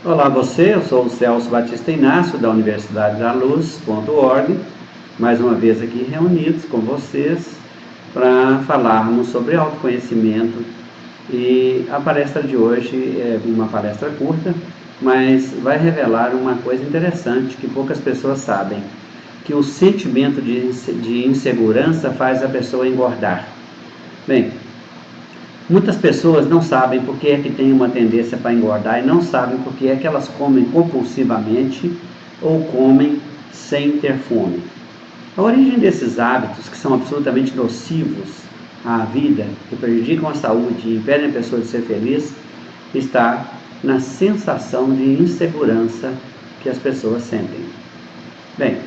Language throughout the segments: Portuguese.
Olá você, eu sou o Celso Batista Inácio da Universidade da Luz.org, mais uma vez aqui reunidos com vocês para falarmos sobre autoconhecimento. E a palestra de hoje é uma palestra curta, mas vai revelar uma coisa interessante que poucas pessoas sabem, que o sentimento de insegurança faz a pessoa engordar. Bem, muitas pessoas não sabem por que é que tem uma tendência para engordar e não sabem por que é que elas comem compulsivamente ou comem sem ter fome. A origem desses hábitos, que são absolutamente nocivos à vida, que prejudicam a saúde e impedem a pessoa de ser feliz, está na sensação de insegurança que as pessoas sentem. Bem,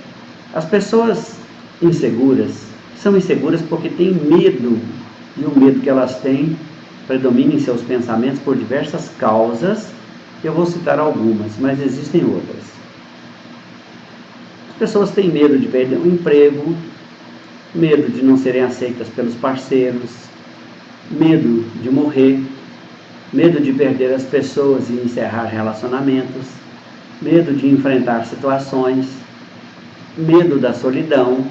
as pessoas inseguras são inseguras porque têm medo, e o medo que elas têm predomina em seus pensamentos por diversas causas. Eu vou citar algumas, mas existem outras. As pessoas têm medo de perder um emprego, medo de não serem aceitas pelos parceiros, medo de morrer, medo de perder as pessoas e encerrar relacionamentos, medo de enfrentar situações, medo da solidão,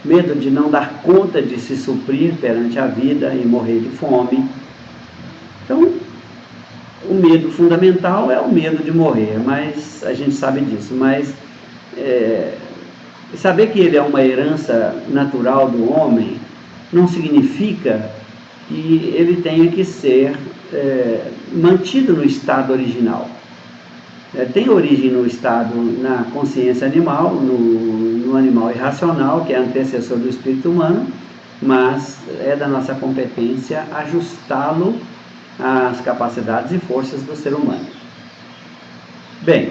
medo de não dar conta de se suprir perante a vida e morrer de fome. Então, o medo fundamental é o medo de morrer, mas a gente sabe disso. Mas saber que ele é uma herança natural do homem não significa que ele tenha que ser mantido no estado original. Tem origem no estado, na consciência animal, no animal irracional, que é antecessor do espírito humano, mas é da nossa competência ajustá-lo às capacidades e forças do ser humano. Bem,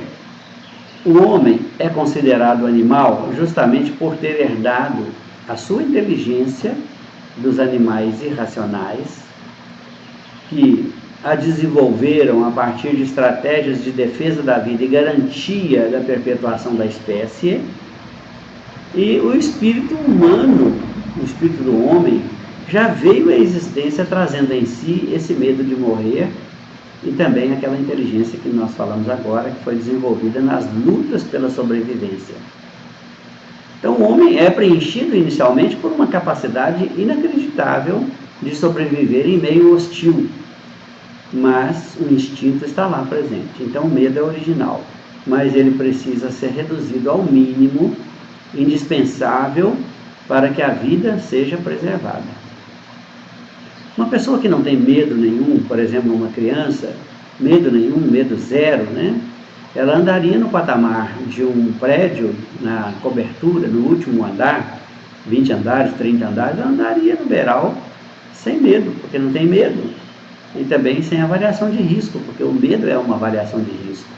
o homem é considerado animal justamente por ter herdado a sua inteligência dos animais irracionais, que a desenvolveram a partir de estratégias de defesa da vida e garantia da perpetuação da espécie. E o espírito humano, o espírito do homem, já veio à existência trazendo em si esse medo de morrer e também aquela inteligência que nós falamos agora, que foi desenvolvida nas lutas pela sobrevivência. Então o homem é preenchido inicialmente por uma capacidade inacreditável de sobreviver em meio hostil, mas o instinto está lá presente. Então o medo é original, mas ele precisa ser reduzido ao mínimo indispensável para que a vida seja preservada. Uma pessoa que não tem medo nenhum, por exemplo, uma criança, medo nenhum, medo zero, né? Ela andaria no patamar de um prédio, na cobertura, no último andar, 20 andares, 30 andares, ela andaria no beiral sem medo, porque não tem medo. E também sem avaliação de risco, porque o medo é uma avaliação de risco.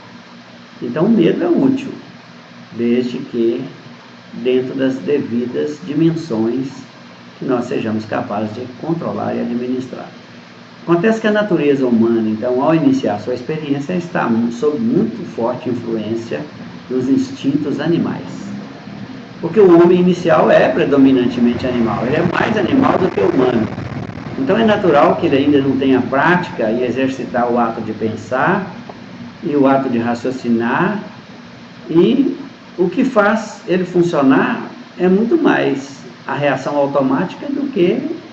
Então o medo é útil, desde que dentro das devidas dimensões que nós sejamos capazes de controlar e administrar. Acontece que a natureza humana, então, ao iniciar sua experiência, está sob muito forte influência dos instintos animais. Porque o homem inicial é predominantemente animal, ele é mais animal do que humano. Então é natural que ele ainda não tenha prática em exercitar o ato de pensar e o ato de raciocinar, e o que faz ele funcionar é muito mais a reação automática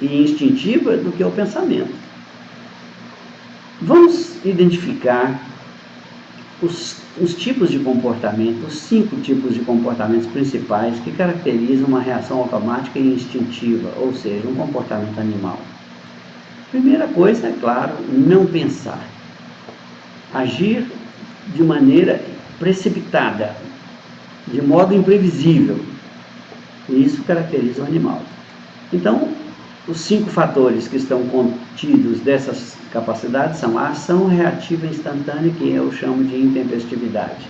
e instintiva do que o pensamento. Vamos identificar os tipos de comportamento, os 5 tipos de comportamentos principais que caracterizam uma reação automática e instintiva, ou seja, um comportamento animal. Primeira coisa, é claro, não pensar. Agir de maneira precipitada, de modo imprevisível. E isso caracteriza o animal. Então, os 5 fatores que estão contidos dessas capacidades são a ação reativa instantânea, que eu chamo de intempestividade.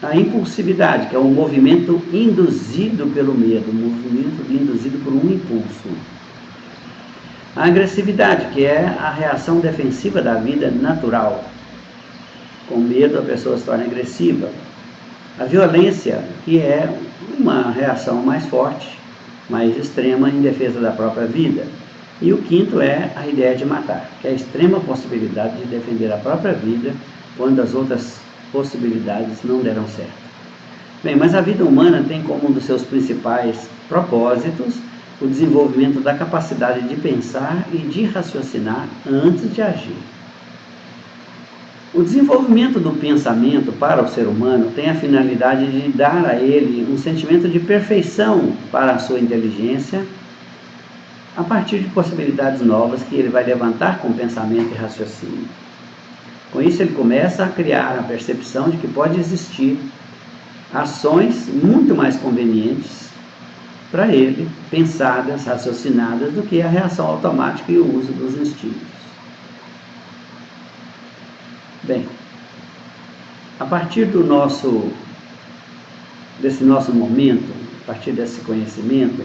A impulsividade, que é um movimento induzido pelo medo, um movimento induzido por um impulso. A agressividade, que é a reação defensiva da vida natural. Com medo a pessoa se torna agressiva. A violência, que é uma reação mais forte, mais extrema em defesa da própria vida. E o quinto é a ideia de matar, que é a extrema possibilidade de defender a própria vida quando as outras possibilidades não deram certo. Bem, mas a vida humana tem como um dos seus principais propósitos o desenvolvimento da capacidade de pensar e de raciocinar antes de agir. O desenvolvimento do pensamento para o ser humano tem a finalidade de dar a ele um sentimento de perfeição para a sua inteligência, a partir de possibilidades novas que ele vai levantar com pensamento e raciocínio. Com isso, ele começa a criar a percepção de que pode existir ações muito mais convenientes para ele, pensadas, raciocinadas, do que a reação automática e o uso dos instintos. Bem, a partir desse nosso momento, a partir desse conhecimento,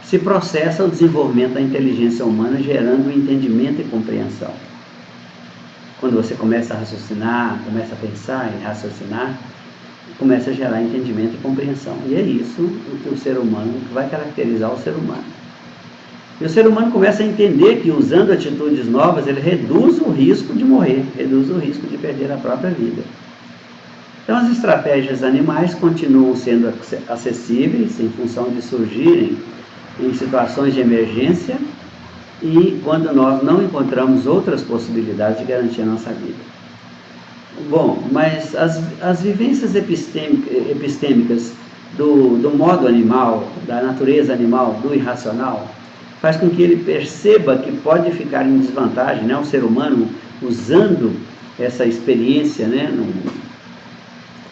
se processa o desenvolvimento da inteligência humana, gerando entendimento e compreensão. Quando você começa a raciocinar, começa a pensar e raciocinar, começa a gerar entendimento e compreensão. E é isso o que o ser humano, que vai caracterizar o ser humano. E o ser humano começa a entender que, usando atitudes novas, ele reduz o risco de morrer, reduz o risco de perder a própria vida. Então, as estratégias animais continuam sendo acessíveis em função de surgirem em situações de emergência e quando nós não encontramos outras possibilidades de garantir a nossa vida. Bom, mas as vivências epistêmicas do modo animal, da natureza animal, do irracional, faz com que ele perceba que pode ficar em desvantagem, né? O ser humano, usando essa experiência, né,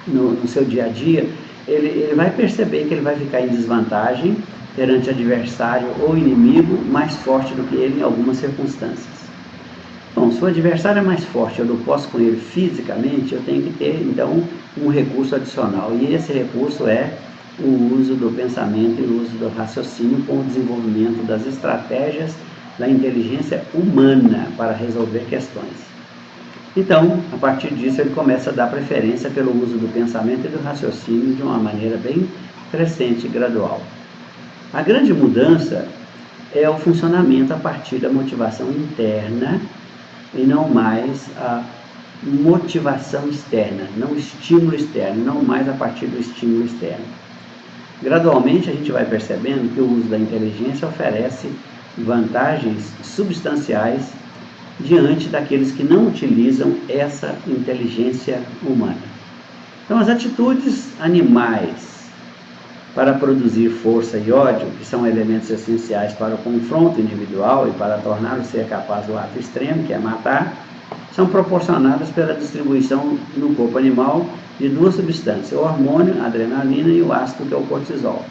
no seu dia a dia, ele vai perceber que ele vai ficar em desvantagem perante adversário ou inimigo mais forte do que ele em algumas circunstâncias. Bom, se o adversário é mais forte, eu não posso com ele fisicamente, eu tenho que ter, então, um recurso adicional. E esse recurso é o uso do pensamento e o uso do raciocínio com o desenvolvimento das estratégias da inteligência humana para resolver questões. Então, a partir disso, ele começa a dar preferência pelo uso do pensamento e do raciocínio de uma maneira bem crescente e gradual. A grande mudança é o funcionamento a partir da motivação interna e não mais a motivação externa, não o estímulo externo, não mais a partir do estímulo externo. Gradualmente a gente vai percebendo que o uso da inteligência oferece vantagens substanciais diante daqueles que não utilizam essa inteligência humana. Então, as atitudes animais para produzir força e ódio, que são elementos essenciais para o confronto individual e para tornar o ser capaz do ato extremo, que é matar, são proporcionadas pela distribuição no corpo animal de duas substâncias, o hormônio, a adrenalina, e o ácido, que é o cortisol.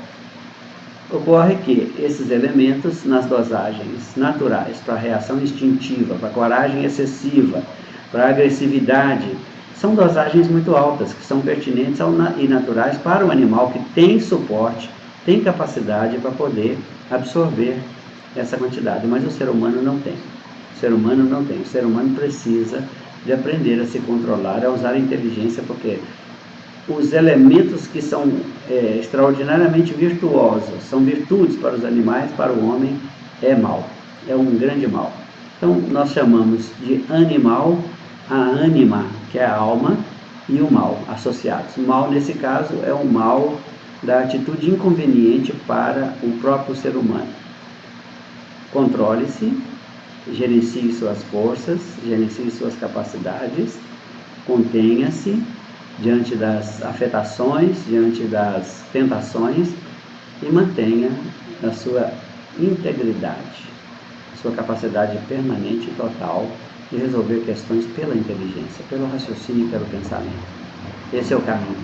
Ocorre que esses elementos, nas dosagens naturais para a reação instintiva, para a coragem excessiva, para a agressividade, são dosagens muito altas, que são pertinentes e naturais para o animal que tem suporte, tem capacidade para poder absorver essa quantidade, mas o ser humano não tem. O ser humano não tem. O ser humano precisa de aprender a se controlar, a usar a inteligência, porque os elementos que são extraordinariamente virtuosos, são virtudes para os animais, para o homem é mal, é um grande mal. Então nós chamamos de animal a ânima, que é a alma, e o mal associados. O mal, nesse caso, é o mal da atitude inconveniente para o próprio ser humano. Controle-se, gerencie suas forças, gerencie suas capacidades, contenha-se diante das afetações, diante das tentações e mantenha a sua integridade, a sua capacidade permanente e total de resolver questões pela inteligência, pelo raciocínio e pelo pensamento. Esse é o caminho.